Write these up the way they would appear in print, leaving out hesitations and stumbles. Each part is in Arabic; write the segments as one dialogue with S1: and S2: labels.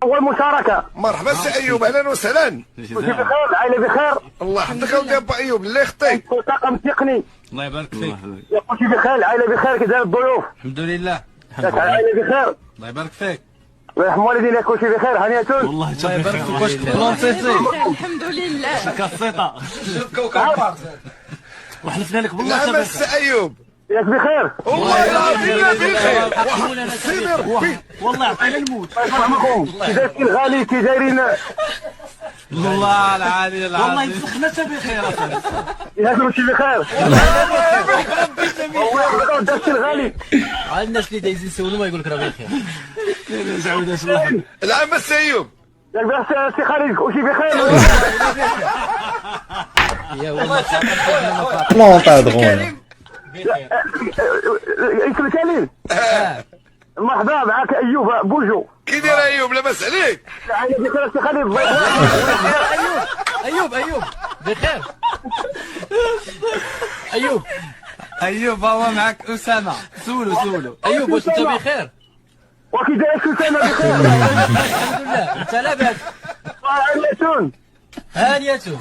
S1: اول مشاركه.
S2: مرحبا سي ايوب، اهلا وسهلا.
S1: كلشي بخير، العائله بخير.
S2: الله يحفظك اودي ابا ايوب، الله يخطيك.
S1: طاقم تقني.
S3: الله يبارك فيك.
S1: كلشي بخير، العائله بخير. كيداير الضيوف؟
S3: الحمد لله.
S1: العائله بخير.
S3: الله يبارك فيك.
S1: الله يرحم والدينا. كلشي بخير، هنيئة.
S3: والله الله يبارك فيك. واش بلونسيتي؟
S4: الحمد لله.
S3: كاسيطه وحلفنا لك بالله
S2: لا
S3: تبارك.
S2: سي ايوب
S1: ياك بخير؟
S2: والله العظيم بخير.
S3: والله عطينا الموت.
S1: الله يرحمكم. كي داير الغالي، كي دايرين؟
S3: والله العالي العظيم. والله يفخنا انت بخير اصاحبي.
S1: ياك كلشي بخير. الله يحفظك داك الغالي.
S5: عاد الناس اللي دايزين يسولوا ما يقول لك راه بخير.
S2: العام سي ايوب.
S1: ياك بخير سي خالد، كلشي بخير.
S5: يا والله
S6: الله نطير دغون.
S1: اسمك كريم. مرحبا معك ايوب بوجو.
S2: كي داير ايوب؟ لاباس عليك؟
S1: العائله بخير سي خالد.
S5: ايوب بخير.
S3: ايوب هو معك اسامه. سولو
S5: ايوب واش انت بخير؟
S1: وكي داير اسامه بخير.
S5: الحمد لله. انت لاباس؟ هانيته.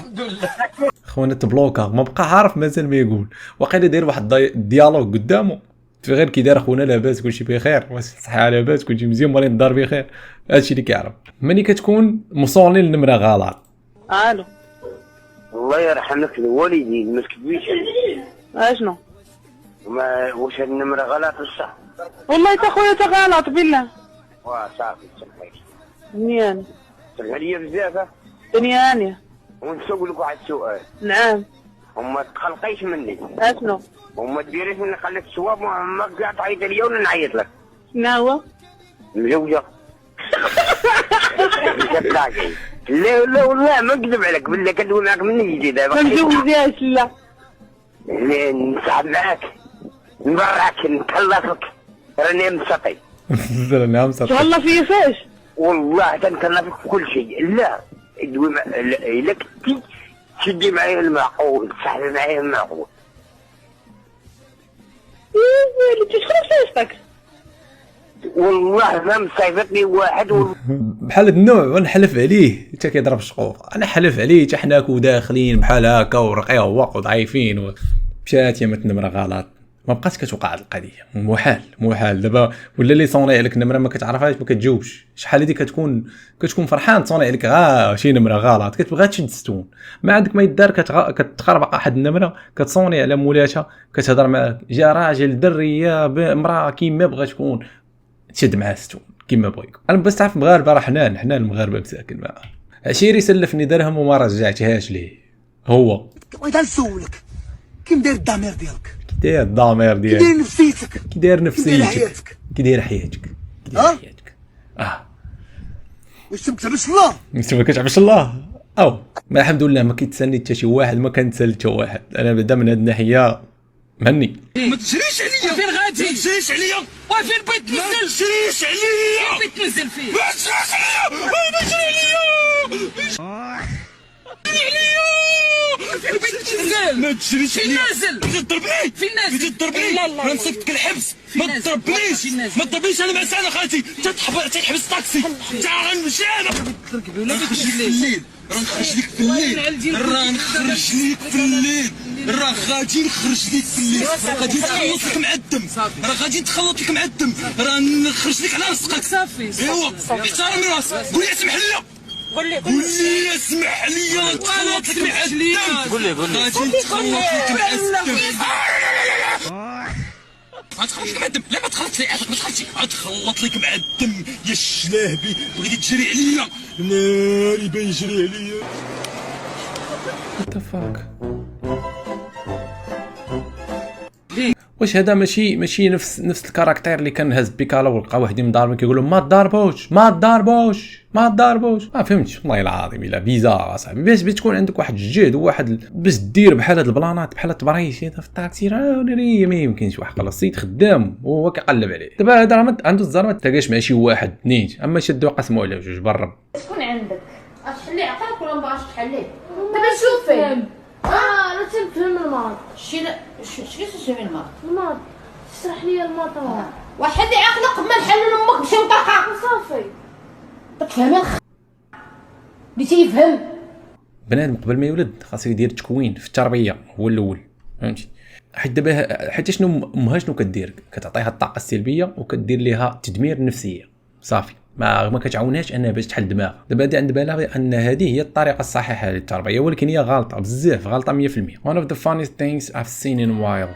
S6: خونا تبلوكا ما بقى عارف مازال ما يقول، واقيلا داير واحد الديالوج قدامه في غير كي داير خونا لاباس كلشي بخير، واش صحه لاباس كلشي مزيان، مريض الدار بخير. هادشي اللي كيعرف. ملي كتكون مصوني النمره غلط.
S7: الو.
S1: الله يرحمك الوالدين، ما تكذبيش.
S7: اشنو؟
S1: واش هاد النمره غلط بصح؟
S7: والله تا خويا تا غلط بالله.
S1: صافي تسمحيش.
S7: منين؟
S1: سمح لي بزاف.
S7: دنيا هانية.
S1: ونسول لك واحد السؤال.
S7: نعم.
S1: وما تقلقيش مني.
S7: اشنو؟
S1: وما ديريش من قال لك الصواب، ما كاع تعيط ليا ولا نعيط لك.
S7: شنو هو؟
S1: مزوجة. لا والله ما نكذب عليك، بالله كندوي معاك من جديد دابا.
S7: ما مزوجاش لا.
S1: نصعد معاك، نبرعك، نتهلصك، راني مسطي.
S6: نعم صافي.
S7: تهلا فيا فاش؟
S1: والله تنتهلصك في كل شيء. لا دوي الا كنتي تشدي معايا المعقول، تصاحبي معايا المعقول.
S7: ايه شكون صيفطك؟
S1: والله ما مصيفطني واحد
S6: بحال هاد النوع ونحلف عليه حتى كيضرب الشقوق. انا حلف عليه حتى حنا كو داخلين بحال هكا ورقيق وضعيفين مشات يا النمره غلط. ما بقاش كتوقع هاد القضيه. محال دابا ولا اللي صوني عليك النمره ما كتعرفهاش ما كتجاوبش. شحال هادي كتكون فرحان تصوني عليك شي نمره غلط، كتبغي تشد ستون ما عندك ما يدار، كتخربق واحد النمره كتصوني على مولاتها، كتهضر معاه جا راجل دريه امراه كيما بغا تكون تشد معاه ستون كيما بغا يكون. انا بس تعرف مغاربه راه حنان المغاربه مساكن معاه. عشيري سلفني درهم وما رجعتهاش ليه. هو
S8: بغيت نسولك كي داير الضمير ديالك؟
S6: داير الضمير ديالك؟
S8: كي داير نفسيتك؟
S6: كي داير نفسيتك؟ كي داير حياتك؟
S8: واش ما كتعبش الله؟
S6: انت ما كتعبش الله؟ او ما الحمد لله ما كيتسني حتى شي واحد، ما كنتسال حتى واحد. انا بعدا من هاد الناحيه مهني.
S8: ما تجريش عليا.
S5: فين غادي؟
S8: ما تجريش عليا.
S5: وفين بغيت تنزل؟
S8: ما تجريش عليا.
S5: فين بغيت تنزل فيه؟
S8: ما تجريش عليا. ما تجري عليا.
S5: فين بغيت تنزل؟
S8: ما تجريش عليا.
S5: نازل.
S8: بغيتي تضربني؟
S5: فين نازل؟
S8: بغيتي تضربني؟
S5: لا لا
S8: راه نصيفطك الحبس. ما
S5: نازل؟
S8: تضربنيش.
S5: فين نازل؟
S8: ما تضربنيش. انا معسانه خالتي. تحبس الطاكسي. تا غنمشي انا.
S5: تركبي ولا
S8: نخرج لك في الليل. راه نخرج لك في الليل. راه نخرج لك في الليل. راه غادي نخرج لك في الليل. غادي نتخلط لك مع الدم. راه غادي نتخلط لك مع الدم. راه نخرج لك على رزقك.
S5: صافي
S8: ايوا احترم راسك. قول لي اسمح لي. قول لي اسمح لي. نتخلط لك مع الدم.
S5: قول لي
S8: غادي نتخلط لك مع الدم. غتخلط لك مع الدم. لا ما تخلطش لي عقلك. ما تخلطش. غتخلط لك مع الدم يا الشلابي. بغيتي تجري عليا. ناري بيجري عليا.
S6: وات ذا فاك. واش هذا ماشي نفس الكاركتير اللي كان هز بيكالا ولقى واحد مضاربين كيقول لهم ما تضربوش ما فهمتش والله العظيم. الا بيزار اصاحبي باش تكون عندك واحد الجهد وواحد باش دير بحال هاد البلانات بحال التبريش في الطاكسي راه ما يمكنش. واحد خلاص السيد خدام وهو كيقلب عليه. دابا هذا راه عنده الزهر ما تلاقاش مع شي واحد اثنين، اما شدوا قسموا على جوج برا.
S4: شكون عندك؟ تحلي عقلك ولا ما بغاش تحلي؟ دابا شوفي لا تنفهم الماط. شكون تفهم الماط؟ اشرح لي الماط. وحدي عقلك قبل ما نحلل امك بشي وطاقه. صافي تفهمي اللي تيفهم.
S6: بنادم قبل ما يولد خاصو يدير تكوين في التربيه هو الاول، فهمتي؟ حيت دابا حتى شنو امها شنو كدير؟ كتعطيها الطاقه السلبيه وكدير ليها تدمير نفسيه صافي، ما كتعاونهاش انها باش تحل دماغها. دابا هادي عند بالها ان هذه هي الطريقه الصحيحه للتربيه، ولكن هي غلطه بزاف، غلطه 100%. One of the funniest things I've seen in a while.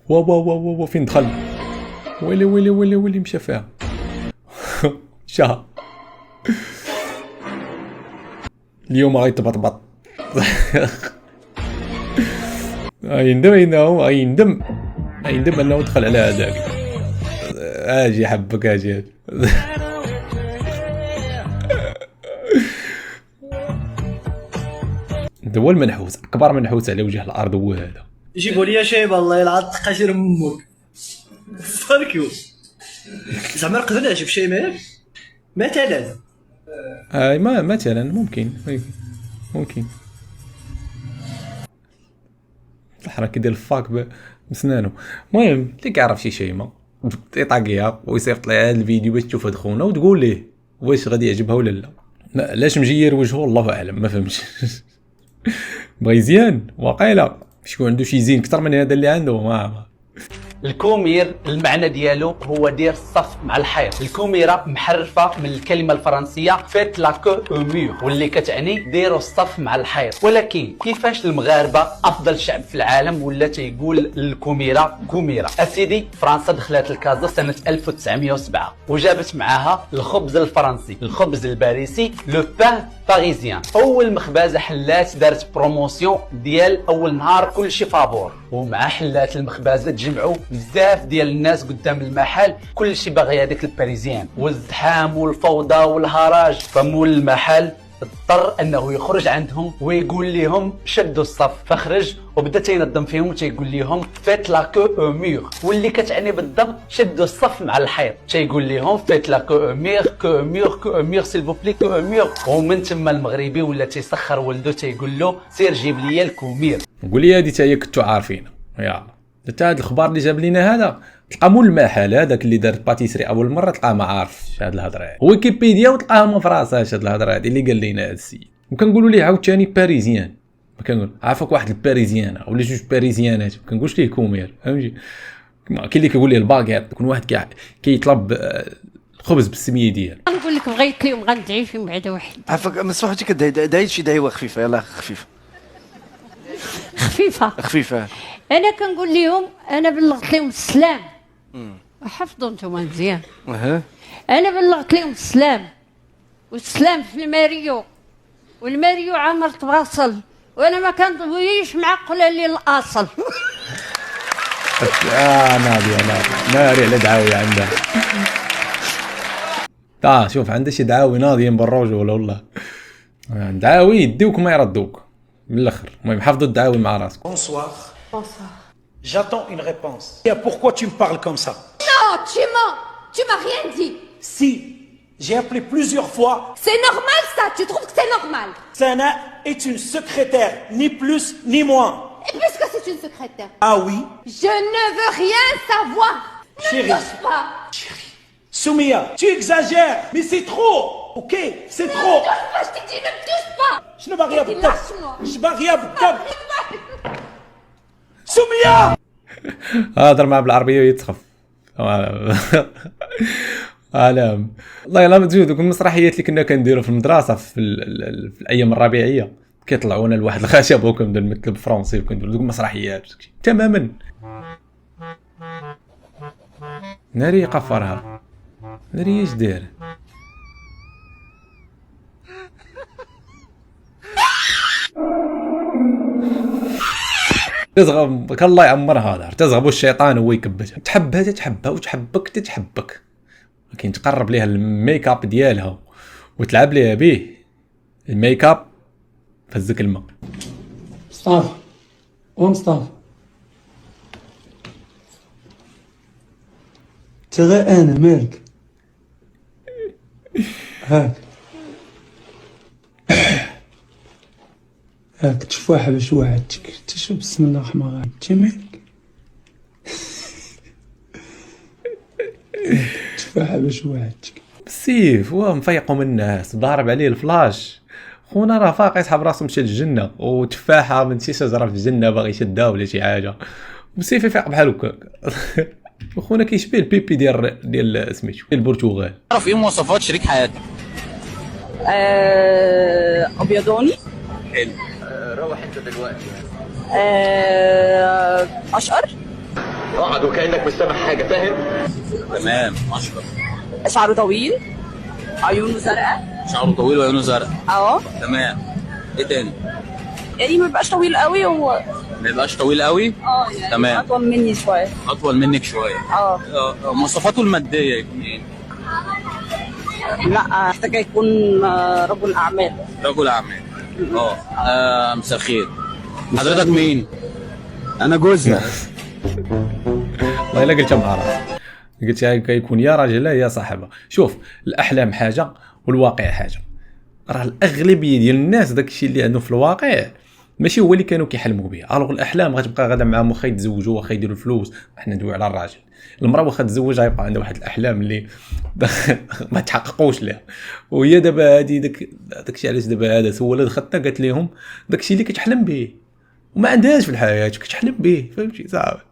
S6: واو فين دخل؟ ويلي مشى فيها. شا اليوم غيتبطبط. يندم انه دخل على هذاك. اجي حبك اجي. هو المنحوس، اكبر منحوس على وجه الارض هو هذا.
S9: جيبوا لي شايبه الله يلعن قاشر امك. فانكيو. زعما نقدر نعجب شي ماك مثلا.
S6: ما مثلا ممكن الحركه ديال الفاك بسنانو. المهم اللي كيعرف شي شيمه يطاقيها ويصيفط لها هذا الفيديو باش تشوف هاد خونا وتقول ليه واش غادي يعجبها ولا لا. علاش مجير وجهه الله اعلم، ما فهمتش. بغا يزيان واقيلا شكون عنده شي زين اكثر من هذا اللي عنده. ما
S3: الكومير المعنى ديالو هو دير الصف مع الحيط. الكوميره محرفه من الكلمه الفرنسيه فيت لا كو او مور واللي كتعني ديروا الصف مع الحيط. ولكن كيفاش المغاربه افضل شعب في العالم ولا تيقول الكوميره كوميره؟ اسيدي فرنسا دخلت الكازا سنه 1907 وجابت معاها الخبز الفرنسي، الخبز الباريسي، لو بان باريزيان. اول مخبزه حلات دارت بروموسيون ديال اول نهار كلشي فابور، ومع حلات المخبزه تجمعوا بزاف ديال الناس قدام المحل كلشي باغي هذيك الباريزيان، والزحام والفوضى والهراج. فمول المحل اضطر انه يخرج عندهم ويقول لهم شدوا الصف، فخرج وبدا تينظم فيهم وتيقول لهم فيت لا كو او مور واللي كتعني بالضبط شدوا الصف مع الحيط. تيقول لهم فيت لا كو او مور كو مور كو مور سيل فو بلي كو مور. ومن تما المغربي ولا تيسخر ولده تيقول له سير جيب لي الكومير.
S6: قول لي هذه حتى هي كنتو عارفينها. يلا حتى هذا الخبر اللي جاب لينا هذا تلقى مول المحل هذاك اللي دار باتيسري اول مره تلقاه ما عارفش هاد الهضره هادي. ويكيبيديا وتلقاها ما فراساش هاد الهضره هادي اللي قال لينا هاد السيد. وكنقولوا ليه عاوتاني باريزيان، ما كنقول عافاك واحد الباريزيان ولا جوج باريزيانات، ما كنقولش ليه كومير، فهمتي؟ كاين اللي كيقول ليه الباكيت، يكون واحد كيطلب الخبز بالسميه ديالو.
S10: نقول لك بغيت اليوم غندعي في بعدا واحد.
S9: عافاك مسروحتي كدعي شي دعوه خفيفه. يلاه خفيفه.
S10: انا كنقول لهم انا بلغت لهم السلام وحفظوا نتوما مزيان. انا بلغت لهم السلام، والسلام في الماريو، والماريو عامر تواصل، وانا ما كنضويش معقله لي الاصل.
S6: ناري على دعاوي عندها. شوف عندها شي دعاوي ناضيين بالرجوله والله. دعاوي يديوك ما يردوك من الاخر. المهم حفظوا الدعاوي مع راسك.
S11: Bonsoir. J'attends une réponse. Et pourquoi tu me parles comme ça?
S4: Non, tu mens. Tu m'as rien dit.
S11: Si, j'ai appelé plusieurs fois.
S4: C'est normal ça. Tu trouves que c'est normal?
S11: Sana est une secrétaire, ni plus ni moins.
S4: Et puisque c'est une secrétaire.
S11: Ah oui?
S4: Je ne veux rien savoir. Ne me touche pas.
S11: Chérie. Soumia, tu exagères, mais c'est trop. Ok, c'est trop.
S4: Ne me touche pas, je t'ai dit ne me touche pas.
S11: Je ne m'arrive pas.
S4: Lâche-moi.
S11: Je m'arrive pas. سمية
S6: هضر معاه بالعربيه ويتخف. والله يلا ما تزيدوا المسرحيات اللي كنا كنديروا في المدرسه في الايام الربيعيه كيطلعونا لواحد الخشب وكنبدا نمثل بالفرنسي وكنديروا دوك المسرحيات تماما. ناري قفرها ناري اش داير. تزغب الله يعمرها دار تزغب الشيطان هو يكبتها. تحبها تتحبها وتحبك تتحبك، لكن تقرب ليها الميك اب ديالها وتلعب ليها به الميك اب فزك الماء.
S11: مصطفى ومصطفى تغى انا مالك هاك تفاحة باش وعدتك تشرب بسم الله الرحمن الرحيم مالك تفاحة باش وعدتك.
S6: بالسيف هو مفيقوا من الناس ضارب عليه الفلاش خونا راه فاق يسحب راسو مشى للجنه وتفاحه من شي شجره في الجنه باغي يشدها ولا شي حاجه بالسيف يفيق بحال هكاك. وخونا كيشبه البيبي ديال سميتو البرتغال.
S12: تعرف ايه مواصفات شريك حياتك؟
S13: ابيضاني.
S12: حلو.
S3: روح انت دلوقتي.
S13: اشقر.
S3: اقعد وكانك مش سامع حاجه فاهم.
S12: تمام اشقر.
S13: شعره طويل. عيونه زرقاء.
S12: شعره طويل وعيونه زرقاء.
S13: تمام.
S12: ايه تاني؟
S13: يعني ما بيبقاش طويل قوي
S12: ما يبقاش طويل قوي.
S13: يعني
S12: تمام.
S13: اطول مني شويه.
S12: اطول منك شويه. مواصفاته الماديه يكون ايه؟
S13: لا محتاج يكون رجل اعمال.
S12: رجل اعمال. مساء الخير. حضرتك مين؟
S6: انا جوزها. والله الا قلتها مع راسي قلت كيكون يا راجل يا صاحبه. شوف الاحلام حاجه والواقع حاجه. راه الاغلبيه ديال الناس داكشي اللي عندهم في الواقع ماشي هو اللي كانوا كيحلموا به. الوغ الاحلام غتبقى غادا معاهم واخا يتزوجوا واخا يديروا الفلوس. حنا ندوي على الراجل. المراه واخا تزوج غيبقى عندها واحد الاحلام اللي ما تحققوش لها. وهي دابا هادي داكشي علاش دابا هذا سولت دخلتنا قالت لهم داكشي اللي كتحلم به وما عندهاش في الحياه كتحلم به فهمتي صافي.